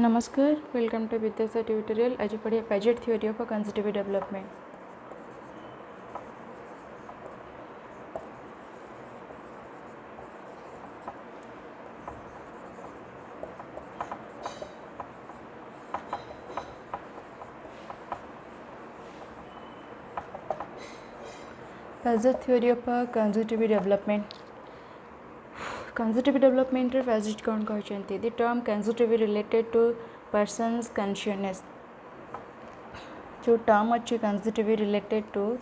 नमस्कार, welcome to विद्यासा tutorial. आज पढ़िया Piaget theory of conceptive development. Piaget theory of conceptive development. Conceptive development रे Piaget कौन कहते? The term conceptive related to persons consciousness. जो term अच्छी conceptive related to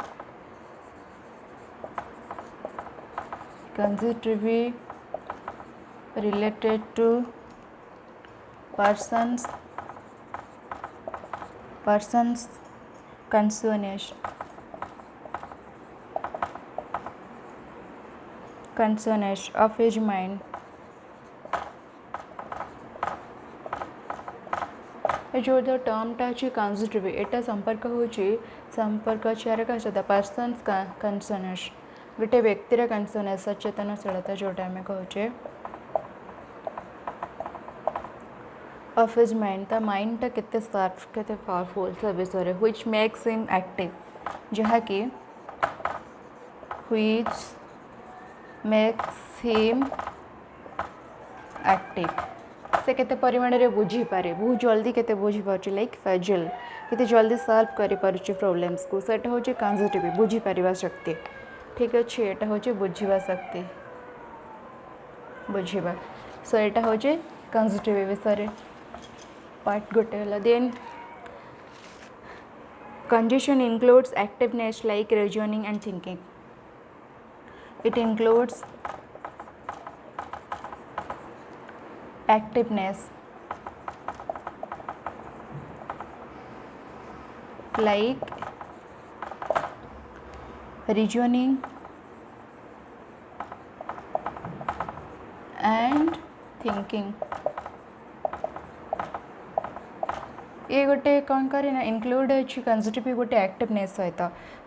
persons consciousness of his mind। जो टर्मटा अच्छी कंसेप्टिव एटा संपर्क अच्छे यार क्या पर्सन्स कॉन्शियसनेस गोटे व्यक्तिर कॉन्शियसनेस सचेतनशीलता जोटा आम कहे ऑफ हिज माइंड ता माइंडटा केते शार्प केते पावरफुल से विषय व्हिच मेक्स हिम एक्टिव जहाँकि व्हिच मेक्स हिम एक्टिव से केते परिमाण रे बुझी पारे बहुत जल्दी केते बुझी पारछि लाइक फैजल केते जल्दी सॉल्व करि पारछि प्रॉब्लम्स को सेटा होछि कंसेप्टिव बुझी पारिबा शक्ति। ठीक अछि एटा होछि बुझिबा शक्ति बुझिबा सो एटा होछि कंसेप्टिव विषय पार्ट गोटे हला। Then conjugation includes activeness like reasoning and thinking. It includes activeness like reasoning and thinking। ये गोटे कौन करे ना इनक्लूड अच्छी कंसेप्टिव गोटे एक्टिवनेस सहित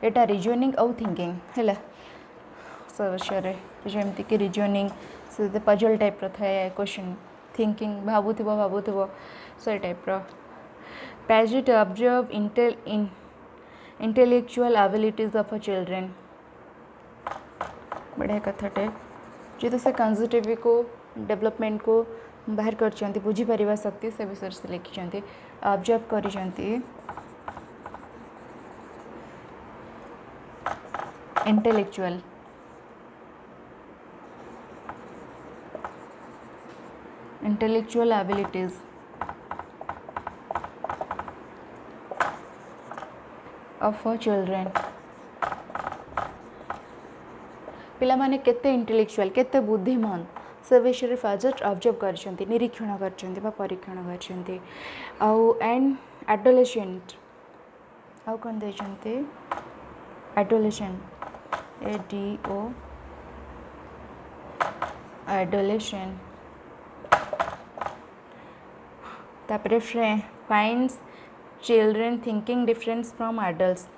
एटा रिजनिंग आउ थिंकिंग है विषय जमती कि रिजनिंग से पजल टाइप थाए क्वेश्चन थिंकिंग भावुव से type Padget observe intellectual abilities of a children. बढ़िया कथाटे जो से कंसेप्टिव को डेवलपमेंट को बाहर कर बुझीपर शक्ति से विषय से लिखिं ऑब्जर्व कर intellectual abilities of a children. पिला माने केते इंटेलेक्चुअल केते बुद्धिमान से विषय पैजेट ऑब्जर्व कर निरीक्षण कर परीक्षण कर एंड एडोलेसेंट आउ कौन देते एडोलेसेंट ADO एडोलेसेंट तापरे finds children thinking different from adults.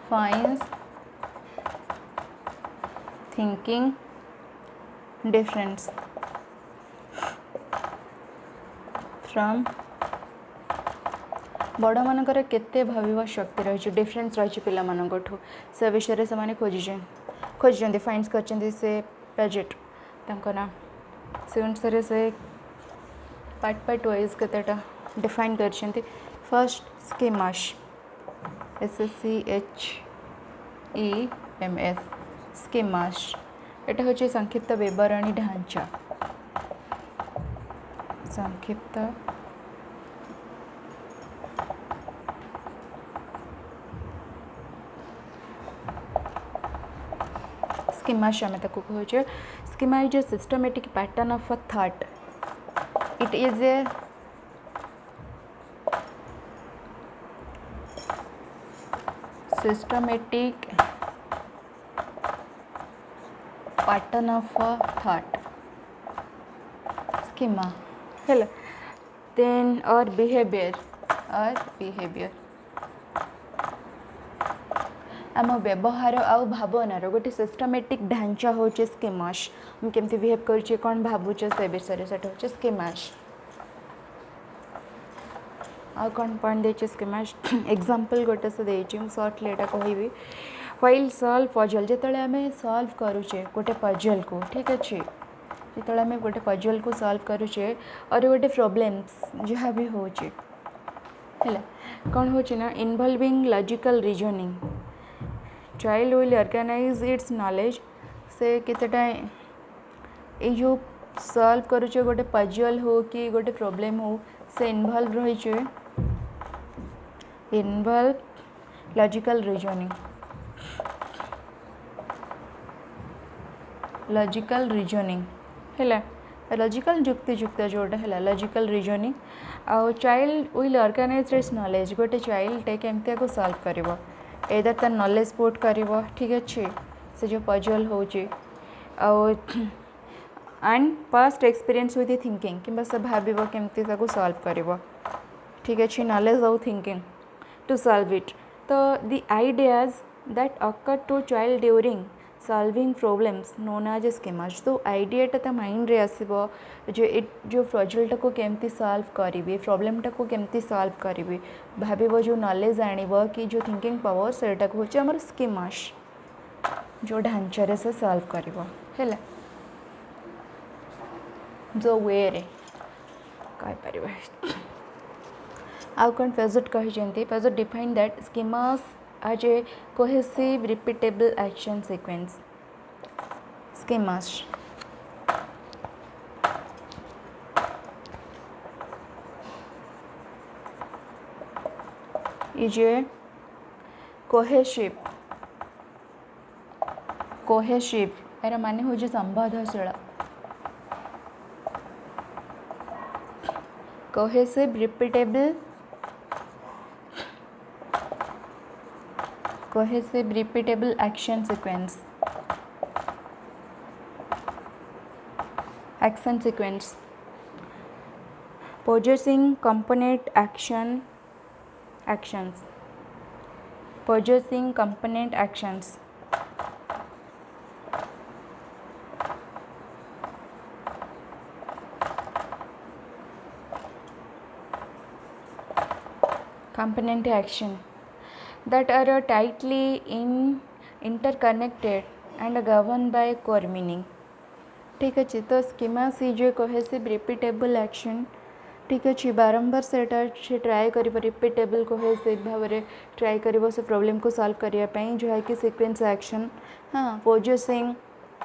finds thinking difference from बड़ मानकर केते भाविबा शक्ति रही डिफरेंस रही पिला मानकठू से विषय से माने खोजि फाइंड्स कर से पैजेट ना से अनुसार से पार्ट वाइज केतेटा डिफाइन कर फर्स्ट स्कीमास SCHEMS स्कीमास एटा होची संक्षिप्त विवरणी ढांचा संक्षिप्त स्कीमास आम ताको कहूचे schema is a systematic pattern of a thought. It is a systematic pattern of a thought schema hello then or behavior आम व्यवहार आउ भावनार गोटे सिस्टमेटिक ढांचा हूँ स्कीमास हम केमती बिहेव करुचे कौन भावुचे से विषय से हूँ स्कीमास आ कौन पॉइंट देचे स्कीमास एग्जांपल गोटे से देची सर्टली एटा कहबी व्हाइल सॉल्व पजल जिते आम सॉल्व करुचे गोटे पजल को ठीक अच्छे जिते आम गोटे पजल को सॉल्व करुचे और गोटे प्रोब्लेम्स जहाँ भी होचे है कौन होची ना involving logical reasoning child will organize its knowledge से केतेटा ये जो सॉल्व करुचे गोटे पजल हो कि गोटे प्रॉब्लम हो से इनवॉल्व रही इनवॉल्व लॉजिकल रीजनिंग है लॉजिकल जुक्ति जुक्त जोटा है लॉजिकल रीजनिंग आउ child will organize its knowledge गोटे चाइल्ड टे केमती को सॉल्व करिवो एदर तार नॉलेज पोर्ट करिवो ठीक अच्छे से जो पजल होची and past experience with thinking कि से भाव केमती सॉल्व करिवो ठीक अच्छे नॉलेज आउ थिंकिंग टू सॉल्व इट तो the ideas that occur to child during solving problems known as schemas तो आइडियाटा ता माइंड रे आसीबो जो पजलटा को केमती सॉल्व करी प्रॉब्लमटा को केमती सॉल्व करी भाव जो नॉलेज आनिबो कि जो थिंकिंग पावर सेटा को होचे हमर स्कीमास जो ढांचारे से सॉल्व करिवो हैला जो वे रे काय परिबो आउ कौन पेजट कही Piaget define that schemas as a cohesive repeatable action sequence schemas is a cohesive यार माने हो जो संबंधशील cohesive repeatable action sequence possessing component actions possessing component actions component action that are tightly interconnected and governed by core meaning ठीक अच्छे तो schemas is a cohesive repeatable action ठीक अच्छे बारंबार से ट्राए कर रिपीटेबल कोहेसिव भाव में ट्राए कर से प्रॉब्लम को सॉल्व करने जो है कि सीक्वेंस एक्शन हाँ पोजेसिंग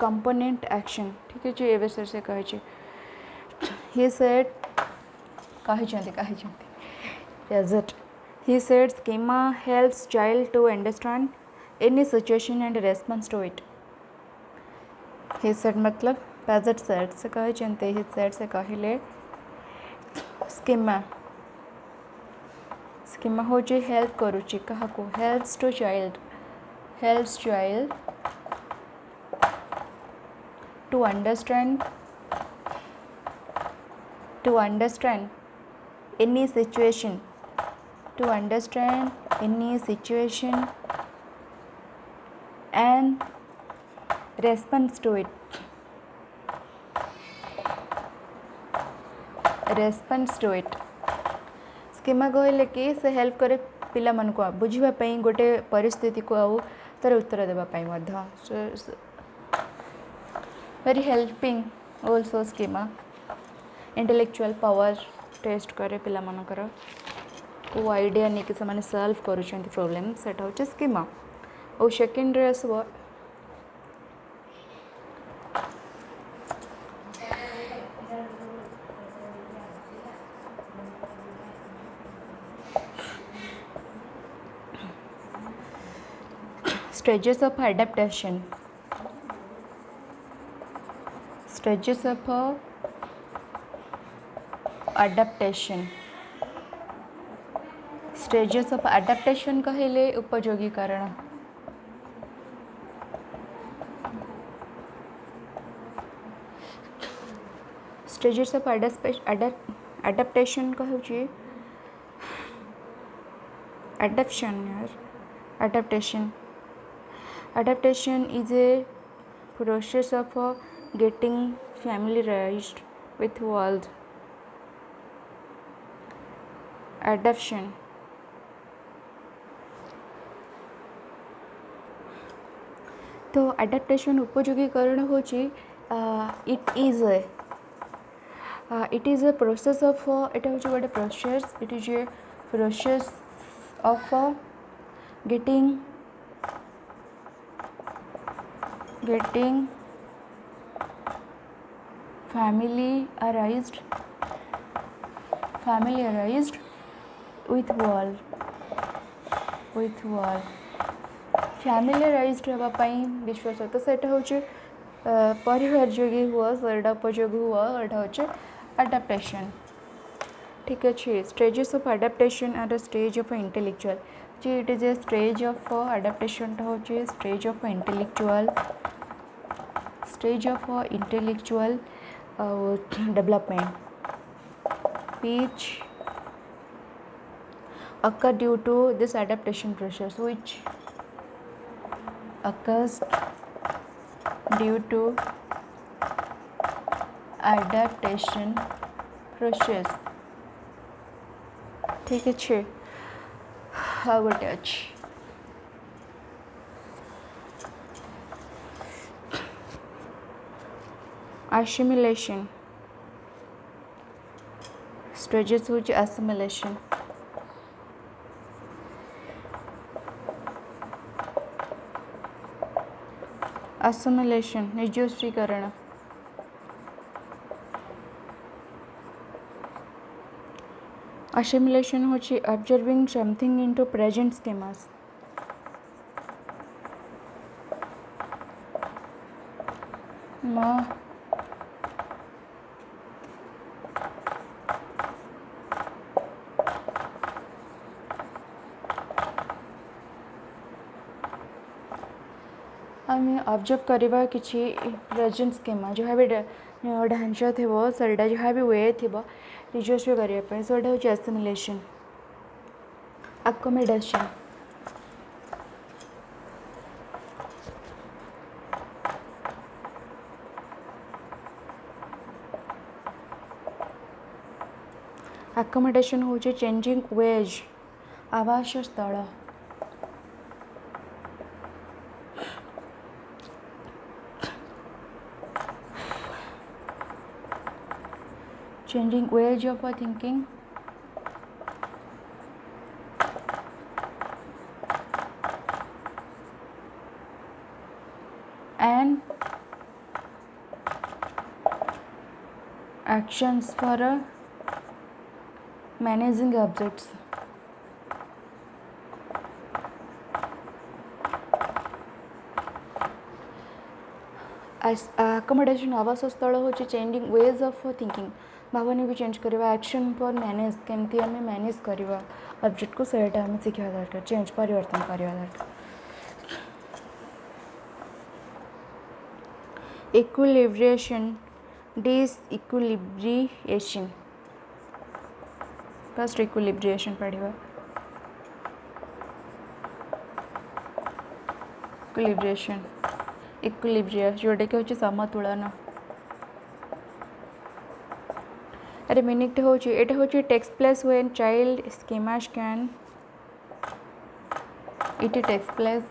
कंपोनेंट एक्शन ठीक अच्छे ए सर से कहे ही सेड कही He said schema helps child to understand any situation and response to it. He said मतलब Paget said से कहे चंते he said से कहले schema हो जे help करुची कहा को helps child to understand any situation and response to it schema कहले कि से हेल्प करे पिला मन को बुझिबा पई गोटे परिस्थिति को आउ तार उत्तर देबा पई मध्य very helping also schema intellectual power test करे पिला मनकर को आइडिया नहीं कि से सॉल्व करुँच प्रॉब्लम सेटा हूँ स्कीमा और सेकेंड रे आसब stages of adaptation stages of adaptation कहले उपयोगी कारण स्टेजेस ऑफ एडाप्टेशन कहूँ adaptation Adaptation is a process of getting familiarized with world. Adaptation. तो adaptation उपयोगीकरण होची it is a process of it is a process, it is a process of getting familiarized with world familiarized होगापाई विश्वास तो सेटा होचे परिवार जोगी हुआ सेटा उपयोगी हुआ एटा होचे adaptation. ठीक अच्छे stages of adaptation are a stage of intellectual ji it is a stage of adaptation टा होचे stage of intellectual development which occur due to this adaptation process, which occurs due to adaptation process. ठीक है हाँ गोटे अच्छी assimilation stages which assimilation निजस्वीकरण assimilation होची observing something into present schemas. आम observe करवा कि प्रेजेंट स्कीमा जहाँ भी ढांचा थी सेटा जहाँ भी वे थी रिजर्व करने से हूँ एसिमिलेशन अकोमोडेशन अकोमोडेशन हूँ चेंजिंग वेज आवास स्थल changing ways of thinking and actions for managing objects. Accommodation आवास स्थल हूँ चेंजिंग वेज ऑफ थिंकिंग भावना को चेंज करवा एक्शन पर मैनेज केमती आम मैनेज करवा ऑब्जेक्ट को सेटा आम शिखा दरकार चेंज परिवर्तन करवा दरकार. इक्विलिब्रिएशन डिसइक्विलिब्रिएशन फर्स्ट इक्विलिब्रिएशन पढ़ा इक्विलिब्रिएशन इक्विलिब्रिया जोटा कि हूँ समतुलन अरे मीनिंग हूँ ये हूँ takes place when child schemas can it takes place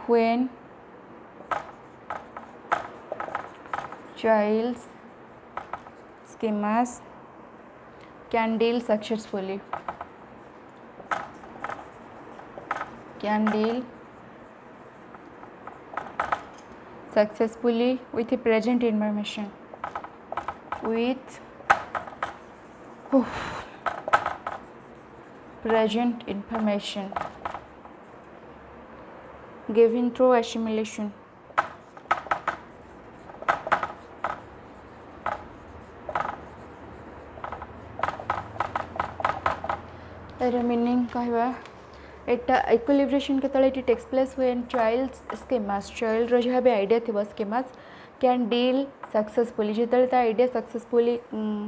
when child schemas can deal successfully with the present information given through assimilation. Meaning कहवा एटा इक्विलिब्रिएशन केतले it takes place when child's schemas child रो जहाँ भी idea थी schemas can deal successfully जिते idea successfully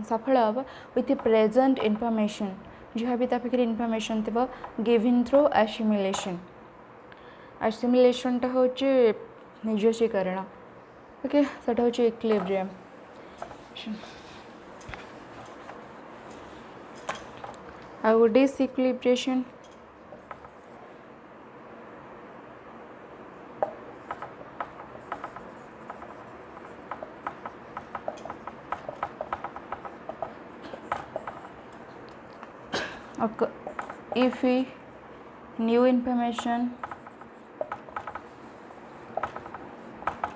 सफल हम विथ प्रेजेंट इनफॉरमेशन जहाँ भी पाखे इनफर्मेशन थी गिवन थ्रू एसिमिलेशन एसिमिलेशनटा हूँ निजस्वीकरण ओके सेटा हूँ इक्विलिब्रियम आउ डिसइक्विलिब्रिएशन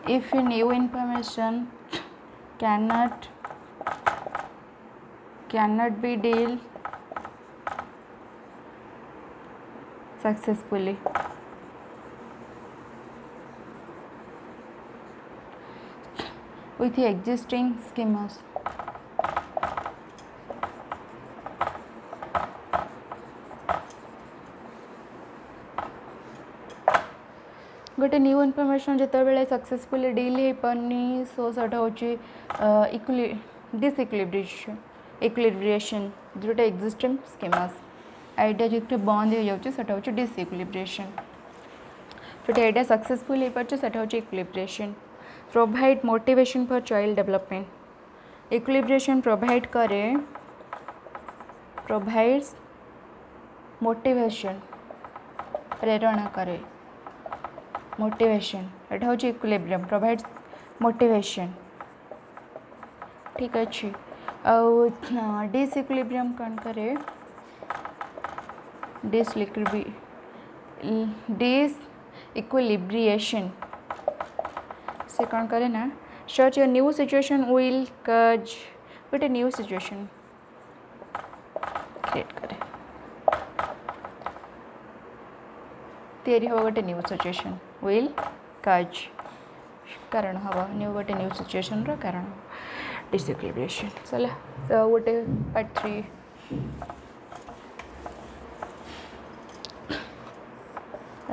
if we new information cannot be dealt successfully with the existing schemas गोटे न्यू इनफॉरमेशन जिते बड़े सक्सेसफुली डील हो पानी सो सेटा हूँ डिसइक्विलिब्रिएशन जोटा एक्जिस्टिंग स्कीमास आइडिया जो बंद हो जाता हूँ डिसइक्विलिब्रिएशन जोटा आइडिया सक्सेसफुल हो पारे सेटा हूँ equilibration provide motivation for child development equilibration provide करे प्रोवाइड्स मोटिवेशन प्रेरणा करे मोटिवेशन एटा हूँ इक्विलिब्रियम प्रोवाइड्स मोटिवेशन ठीक अच्छे डिसइक्विलिब्रियम कौन करे डिसइक्विलिब्रिएशन से कौन करे ना सच ए न्यू सिचुएशन विल कज गोटे न्यू सिचुएशन क्रिएट करे तैयारी हम गोटे न्यू सिचुएशन विल कज कारण हम न्यू गोटे न्यू सिचुएशन रो कारण डिसइक्विलिब्रिएशन चला सो गोटे पार्ट 3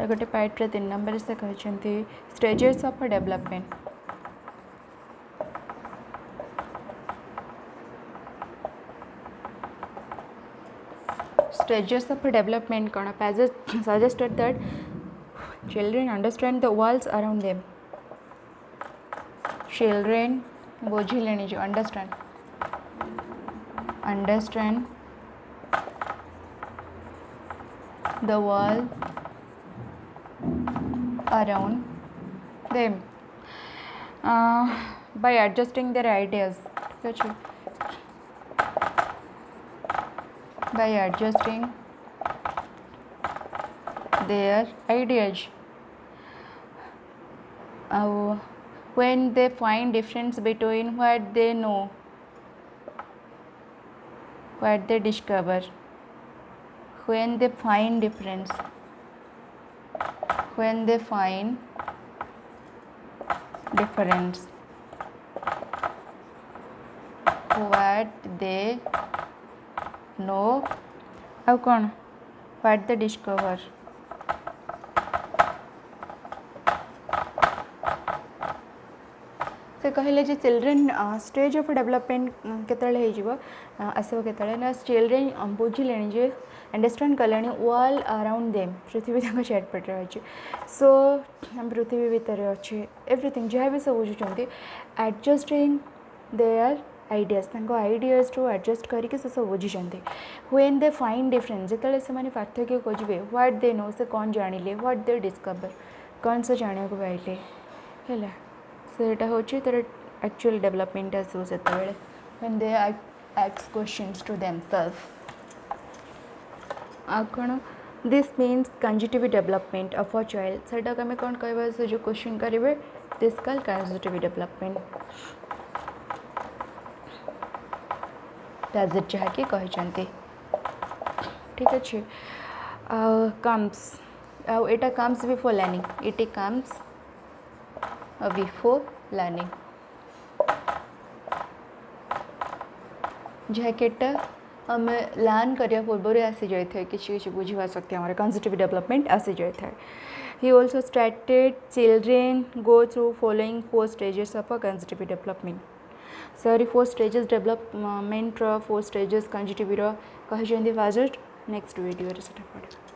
गोटे पार्ट 3 नंबर से कहते stages of development stages of development कौन suggested that children understand the worlds around them children बुझिले जो understand the world around them by adjusting their ideas by adjusting their ideas when they find difference between what they know what they discover when they find difference what they know how कौन what they discover से कहले जे children stage of development केतले आसो केतले ना children बुझिले जे understand कले world around them पृथ्वी तक चारिपटे अच्छे सो हम पृथ्वी भितर अच्छे एवरीथिंग जहाँ भी सब बुझुंट adjusting their ideas ideas to adjust करके से सब बुझी व्हेन दे फाइंड डिफरेंस जिते से पार्थक्य खोजे व्हाट दे नो से कौन जानिले व्हाट दे डिस्कवर कौन से जाना पाइले है सेटा हूँ तर एक्चुअल डेवलपमेंट आसो से when they ask questions to themselves कौन this means cognitive development of a child सेटा आम कौन कह से जो क्वेश्चन करेंगे this call cognitive development target जहाँकि कहते ठीक अच्छे कम्स आटा comes before learning it comes before learning जहाँकि आम लर्न करने पूर्व आसी जाए कि बुझा शक्ति हमारे कंजिटिव डेवलपमेंट आसी जाए he also started children go through following 4 stages of a cognitive development sorry 4 stages development 4 stages cognitive କହିଛନ୍ତି ଫାଷ୍ଟ ନେକ୍ସଟ ଭିଡ଼ିଓରେ ସେଟା ପଡ଼ିବ।